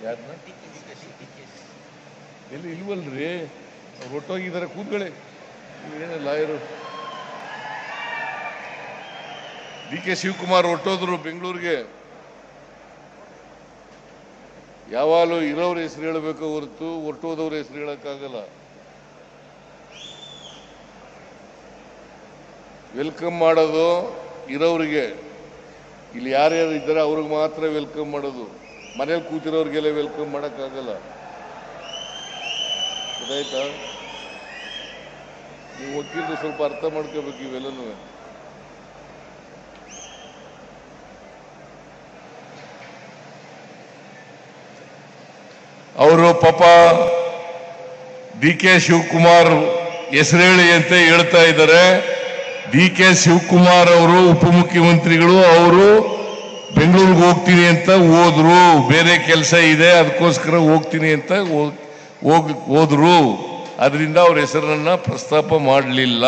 ಯಾರನ್ನ ಎಲ್ಲಿ ಇಲ್ವಲ್ರಿ, ಅವ್ರು ಒಟ್ಟೋಗಿದ್ದಾರೆ. ಕೂತ್ಕೊಳ್ಳಿ, ಏನು ಲಾಯರು DK ಶಿವಕುಮಾರ್ ಹೊಟ್ಟೋದ್ರು ಬೆಂಗಳೂರಿಗೆ. ಯಾವಾಗಲೂ ಇರೋರ ಹೆಸರು ಹೇಳಬೇಕು ಹೊರತು ಹೊರಟೋದವ್ರ ಹೆಸರು ಹೇಳಕ್ಕಾಗಲ್ಲ. ವೆಲ್ಕಮ್ ಮಾಡೋದು ಇರೋರಿಗೆ, ಇಲ್ಲಿ ಯಾರ್ಯಾರು ಇದ್ದಾರೆ ಅವ್ರಿಗೆ ಮಾತ್ರ ವೆಲ್ಕಮ್ ಮಾಡೋದು. ಮನೇಲಿ ಕೂತಿರೋರಿಗೆಲ್ಲ ವೆಲ್ಕಮ್ ಮಾಡೋಕ್ಕಾಗಲ್ಲ. ಗೊತ್ತಾಯ್ತಾ? ನೀವು ವಕೀಲರು ಸ್ವಲ್ಪ ಅರ್ಥ ಮಾಡ್ಕೋಬೇಕು ಇವೆಲ್ಲನೂ. ಅವರು ಪಾಪ DK ಶಿವಕುಮಾರ್ ಹೆಸರೇಳಿ ಅಂತ ಹೇಳ್ತಾ ಇದ್ದಾರೆ. DK ಶಿವಕುಮಾರ್ ಅವರು ಉಪಮುಖ್ಯಮಂತ್ರಿಗಳು, ಅವರು ಬೆಂಗಳೂರಿಗೆ ಹೋಗ್ತೀನಿ ಅಂತ ಹೋದ್ರು. ಬೇರೆ ಕೆಲಸ ಇದೆ ಅದಕ್ಕೋಸ್ಕರ ಹೋಗ್ತೀನಿ ಅಂತ ಹೋದ್ರು. ಅದರಿಂದ ಅವ್ರ ಹೆಸರನ್ನ ಪ್ರಸ್ತಾಪ ಮಾಡಲಿಲ್ಲ.